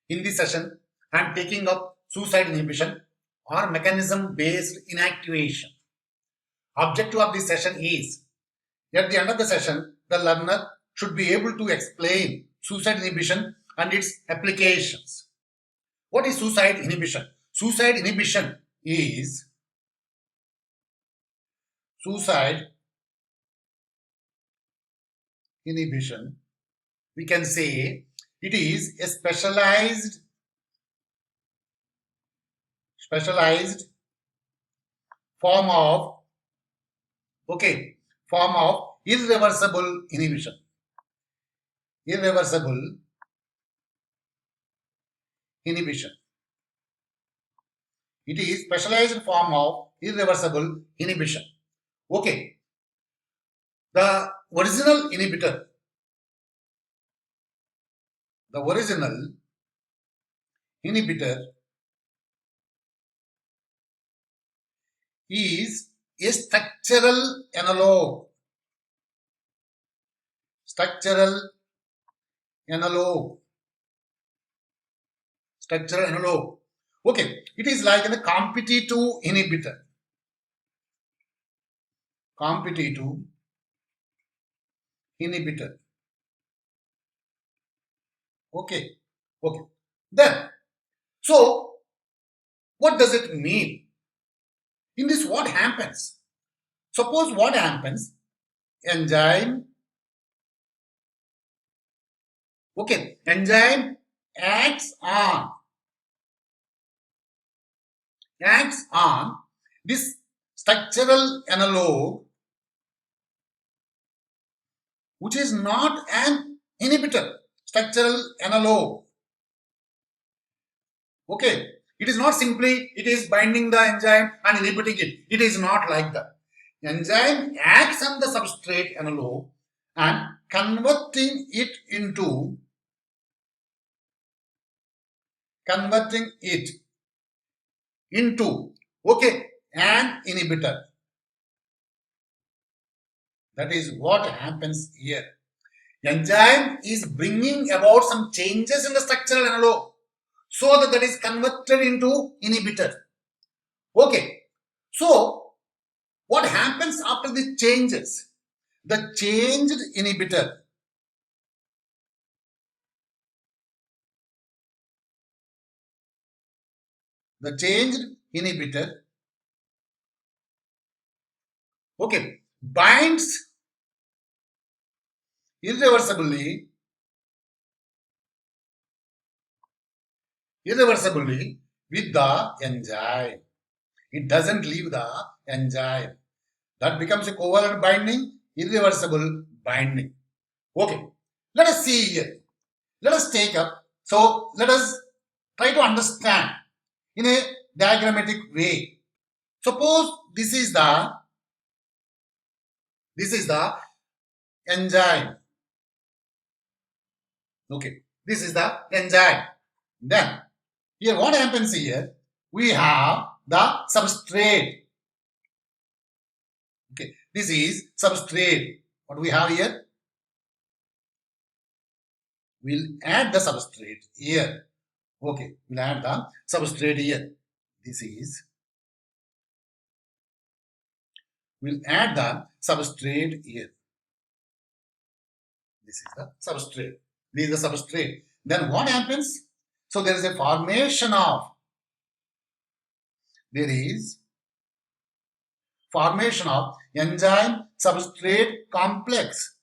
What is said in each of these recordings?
In this session, I am taking up suicide inhibition or mechanism-based inactivation. Objective of this session is, at the end of the session, the learner should be able to explain suicide inhibition and its applications. What is suicide inhibition? Suicide inhibition is suicide inhibition. We can say it is a specialized form of irreversible inhibition. Irreversible inhibition. It is specialized form of irreversible inhibition. Okay. The original inhibitor is a structural analog. Structural analog. Okay, it is like a competitive inhibitor. Okay. Then, so what does it mean? In this, what happens? Suppose what happens? Enzyme acts on this structural analog, which is not an inhibitor. Structural analog. Okay, it is not simply it is binding the enzyme and inhibiting it. It is not like that. Enzyme acts on the substrate analog and converting it into an inhibitor. That is what happens here. Enzyme is bringing about some changes in the structural analog so that is converted into inhibitor. Okay. So, what happens after the changes? The changed inhibitor binds irreversibly with the enzyme. It doesn't leave the enzyme. That becomes a covalent binding, irreversible binding. Okay, let us see here. Let us take up. So let us try to understand in a diagrammatic way. Suppose this is the enzyme. Okay, this is the enzyme. Then here what happens here? We have the substrate. Okay, this is substrate. What we have here? We'll add the substrate here. Okay, we'll add the substrate here. We'll add the substrate here. This is the substrate. This is the substrate. Then what happens? So there is a formation of enzyme substrate complex.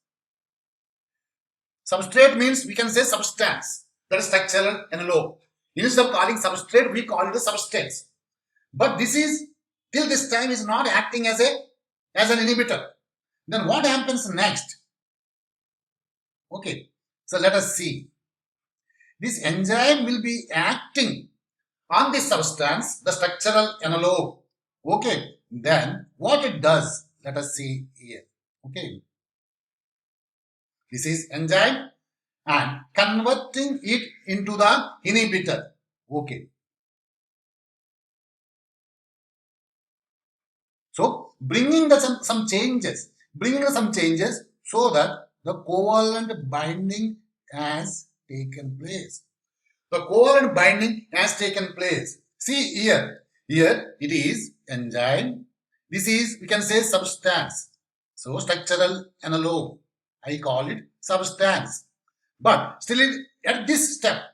Substrate means we can say substance. That is structural analog. Instead of calling substrate, we call it a substance. But this is till this time is not acting as an inhibitor. Then what happens next? Okay, so let us see. This enzyme will be acting on this substance, the structural analog. Okay, then what it does, let us see here. Okay, this is enzyme and converting it into the inhibitor. Okay, so bringing some changes so that the covalent binding has taken place. The covalent binding has taken place. See here. Here it is enzyme. This is, we can say, substance. So structural analog. I call it substance. But still at this step,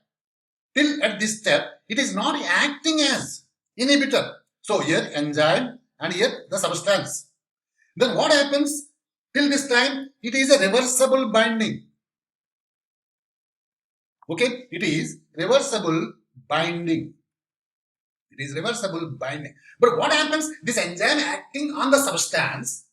till at this step, it is not acting as inhibitor. So here enzyme and here the substance. Then what happens? Till this time, it is a reversible binding. Okay, it is reversible binding. It is reversible binding. But what happens? This enzyme acting on the substance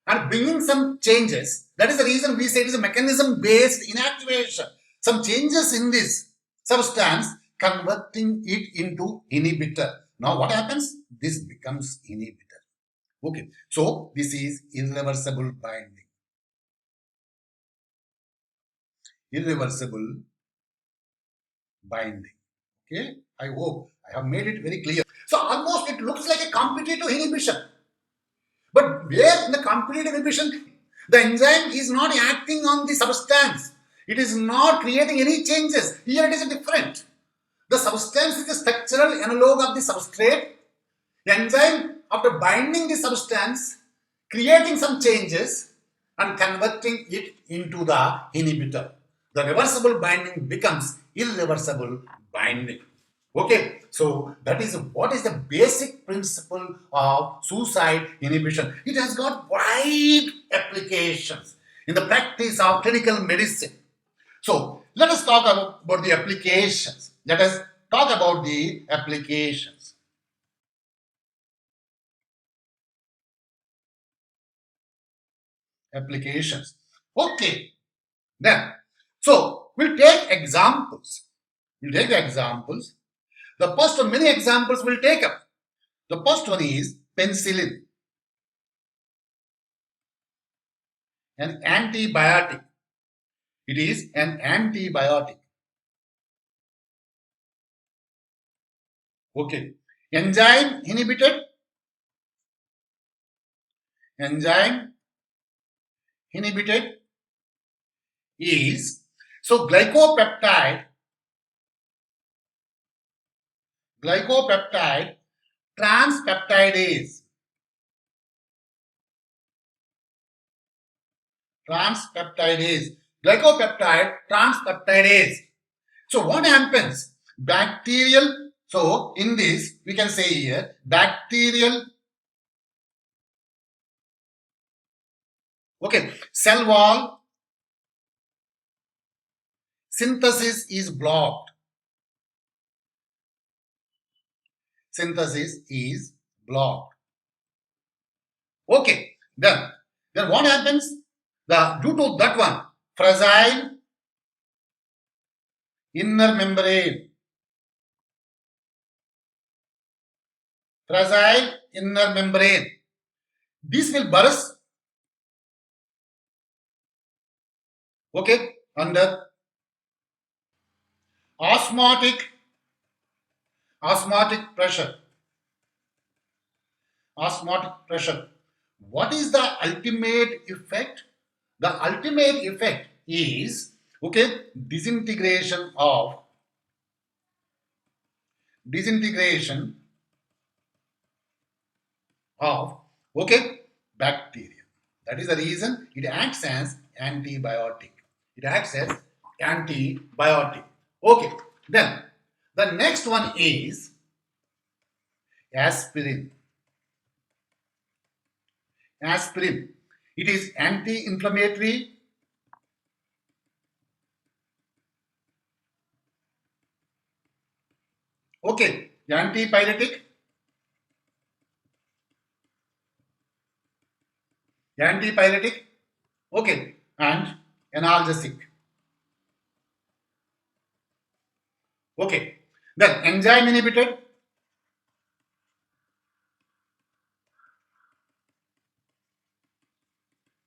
and bringing some changes. That is the reason we say it is a mechanism based inactivation. Some changes in this substance converting it into inhibitor. Now what happens? This becomes inhibitor. Okay, so this is irreversible binding. Irreversible binding. Okay, I hope I have made it very clear. So almost it looks like a competitive inhibition. But where in the competitive inhibition, the enzyme is not acting on the substance. It is not creating any changes. Here it is different. The substance is the structural analog of the substrate. The enzyme, after binding the substance, creating some changes and converting it into the inhibitor. The reversible binding becomes irreversible binding. Okay, so that is what is the basic principle of suicide inhibition. It has got wide applications in the practice of clinical medicine. So let us talk about the applications. Let us talk about the applications. Applications. Okay, then, so we'll take examples. We'll take the examples. The first of many examples we'll take up. The first one is penicillin, an antibiotic. It is an antibiotic. Okay. Enzyme inhibited. Enzyme inhibited is, so glycopeptide transpeptidase. Glycopeptide transpeptidase. So what happens? Bacterial, so in this we can say here bacterial, okay, cell wall synthesis is blocked. Synthesis is blocked. Okay, then what happens? Due to that one, fragile inner membrane. Fragile inner membrane. This will burst. Okay, under osmotic pressure. Osmotic pressure. What is the ultimate effect? The ultimate effect is, okay, disintegration of okay, bacteria. That is the reason it acts as antibiotic. It acts as antibiotic. Okay, then the next one is aspirin. Aspirin. It is anti-inflammatory. Okay, antipyretic. Antipyretic. Okay, and analgesic. Okay, then enzyme inhibited.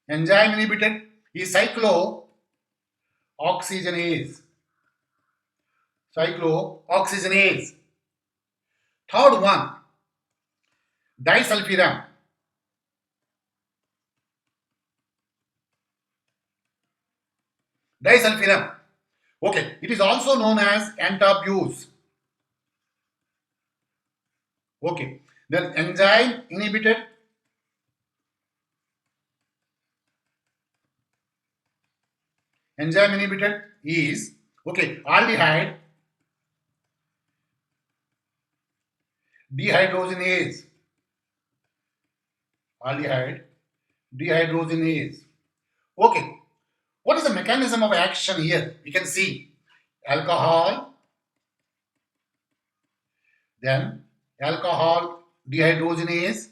Enzyme inhibited is cyclooxygenase. Cyclooxygenase. Third one, disulfiram. Disulfiram. Okay, it is also known as antabuse. Okay, then enzyme inhibited is okay aldehyde dehydrogenase. Aldehyde dehydrogenase. Okay, what is the mechanism of action here? We can see alcohol, then alcohol dehydrogenase,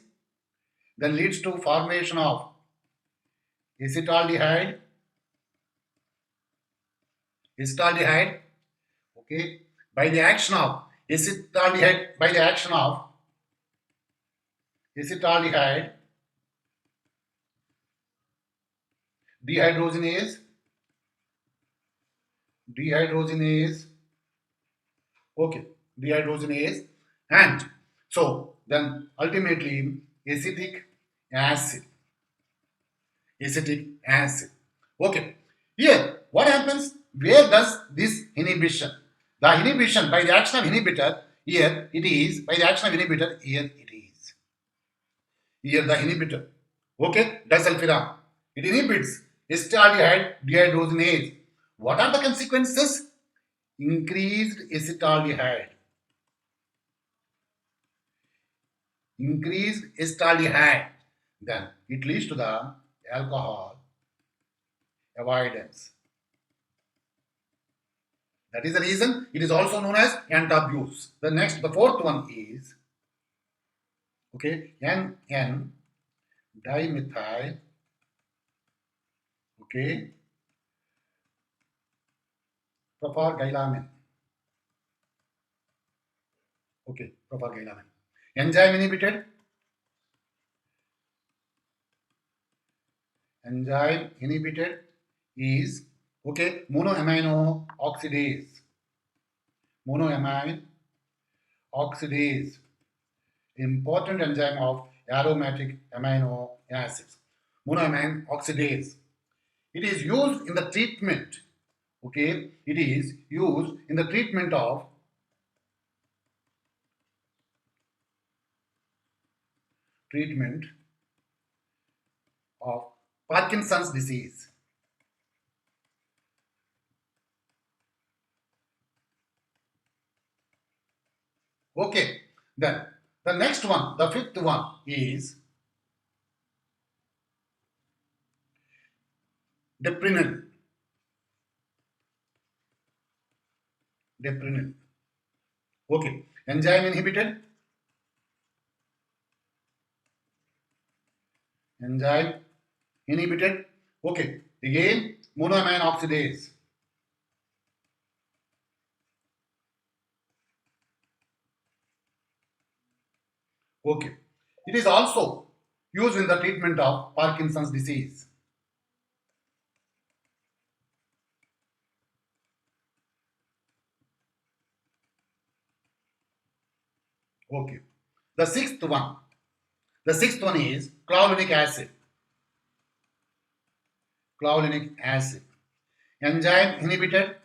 then leads to formation of acetaldehyde, acetaldehyde, okay, by the action of acetaldehyde, by the action of acetaldehyde dehydrogenase, dehydrogenase, okay, dehydrogenase, and so then ultimately acetic acid, acetic acid. Okay, here what happens? Where does this inhibition? The inhibition by the action of inhibitor, here it is by the action of inhibitor, here it is. Here the inhibitor, okay, disulfiram. It inhibits acetaldehyde dehydrogenase. What are the consequences? Increased acetaldehyde. Increased acetaldehyde. Then it leads to the alcohol avoidance. That is the reason it is also known as antabuse. The fourth one is okay, N dimethyl, okay, propargylamine. Okay, propargylamine. Enzyme inhibited. Enzyme inhibited is okay monoamine oxidase. Monoamine oxidase, important enzyme of aromatic amino acids. Monoamine oxidase. It is used in the treatment. Okay, it is used in the treatment of Parkinson's disease. Okay, then the next one, the fifth one is deprenyl. Deprenyl. Okay, enzyme inhibited. Enzyme inhibited. Okay, again monoamine oxidase. Okay, it is also used in the treatment of Parkinson's disease. Okay, the sixth one. The sixth one is clavulanic acid. Clavulanic acid. Enzyme inhibited.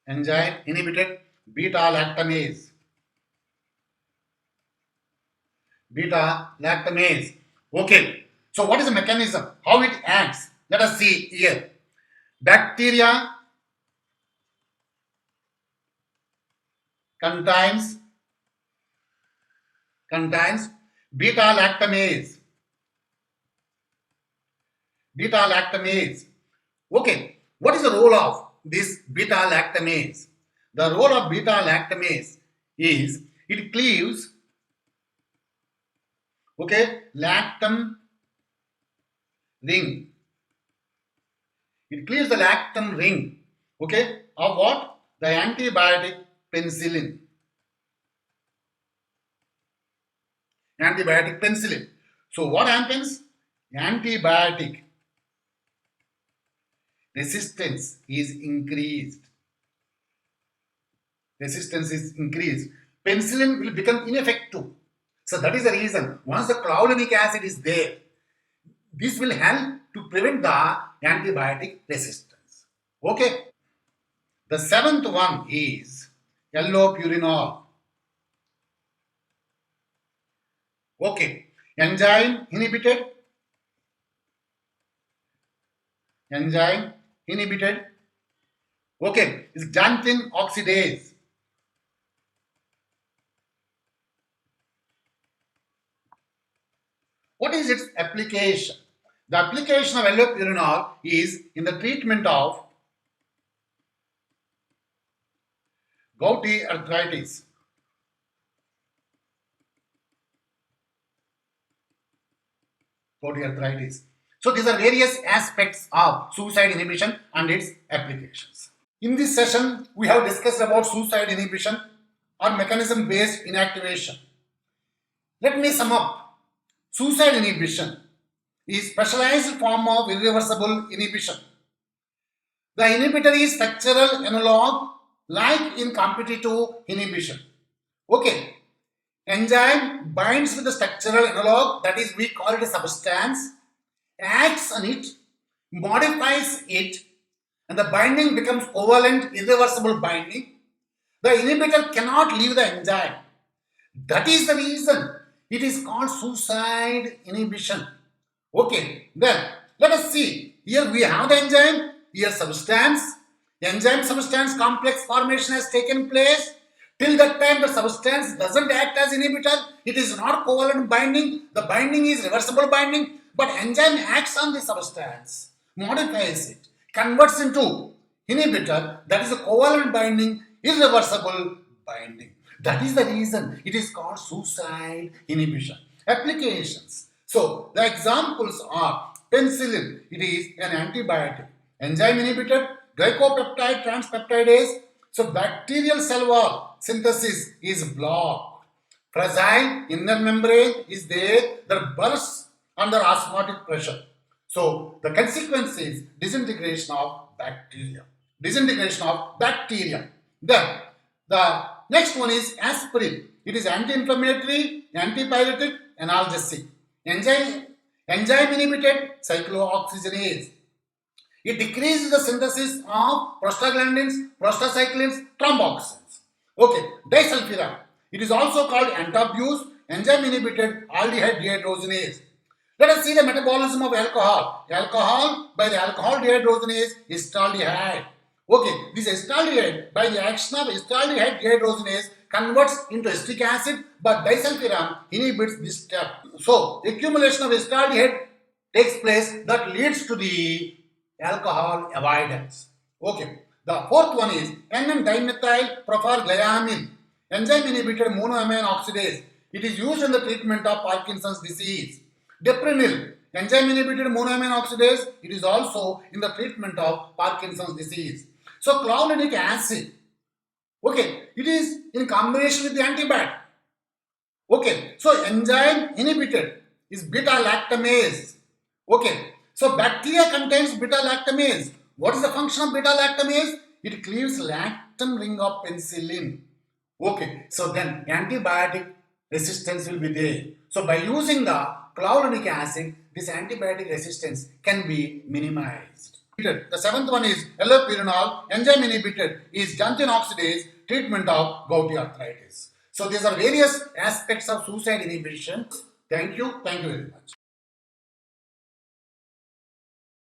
Enzyme inhibited beta lactamase. Beta lactamase. Okay, so what is the mechanism? How it acts? Let us see here. Bacteria contains beta lactamase. Beta lactamase. Okay, what is the role of this beta lactamase? The role of beta lactamase is it cleaves okay lactam ring. It cleaves the lactam ring okay of what? The antibiotic penicillin. Antibiotic penicillin. So what happens? Antibiotic resistance is increased. Resistance is increased. Penicillin will become ineffective. So that is the reason. Once the clavulanic acid is there, this will help to prevent the antibiotic resistance. Okay. The seventh one is allopurinol. Okay. Enzyme inhibited. Enzyme inhibited. Okay. Is xanthine oxidase. What is its application? The application of allopurinol is in the treatment of gouty arthritis. Gouty arthritis. So these are various aspects of suicide inhibition and its applications. In this session, we have discussed about suicide inhibition or mechanism-based inactivation. Let me sum up. Suicide inhibition is specialized form of irreversible inhibition. The inhibitor is structural analog like in competitive inhibition. Okay. Enzyme binds with the structural analog, that is we call it a substance, acts on it, modifies it, and the binding becomes covalent irreversible binding. The inhibitor cannot leave the enzyme. That is the reason it is called suicide inhibition. Okay, then let us see. Here we have the enzyme, here substance. Enzyme substance complex formation has taken place. Till that time the substance doesn't act as inhibitor. It is not covalent binding. The binding is reversible binding. But enzyme acts on the substance, modifies it, converts into inhibitor, that is a covalent binding, irreversible binding. That is the reason it is called suicide inhibition. Applications. So the examples are penicillin, it is an antibiotic. Enzyme inhibitor, glycopeptide transpeptidase. So bacterial cell wall synthesis is blocked. Fragile inner membrane is there that bursts under osmotic pressure. So the consequence is disintegration of bacteria. Disintegration of bacteria. Then the next one is aspirin. It is anti-inflammatory, antipyretic, analgesic. Enzyme inhibited cyclooxygenase. It decreases the synthesis of prostaglandins, prostacyclins, thromboxans. Okay, disulfiram. It is also called antabuse, enzyme inhibited aldehyde dehydrogenase. Let us see the metabolism of alcohol. Alcohol by the alcohol dehydrogenase is acetaldehyde. Okay, this acetaldehyde by the action of acetaldehyde dehydrogenase converts into acetic acid, but disulfiram inhibits this step. So, accumulation of acetaldehyde takes place that leads to the alcohol avoidance. Okay, the fourth one is N-dimethyl propylglyamine, enzyme inhibitor monoamine oxidase. It is used in the treatment of Parkinson's disease. Deprenyl, enzyme inhibitor monoamine oxidase. It is also in the treatment of Parkinson's disease. So clavulanic acid, okay, it is in combination with the antibiotic. Okay, so enzyme inhibited is beta-lactamase. Okay, so bacteria contains beta-lactamase. What is the function of beta-lactamase? It cleaves lactam ring of penicillin. Okay, so then antibiotic resistance will be there. So by using the clavulanic acid, this antibiotic resistance can be minimized. The seventh one is allopurinol, enzyme inhibited is xanthine oxidase, treatment of gouty arthritis. So these are various aspects of suicide inhibition. Thank you very much.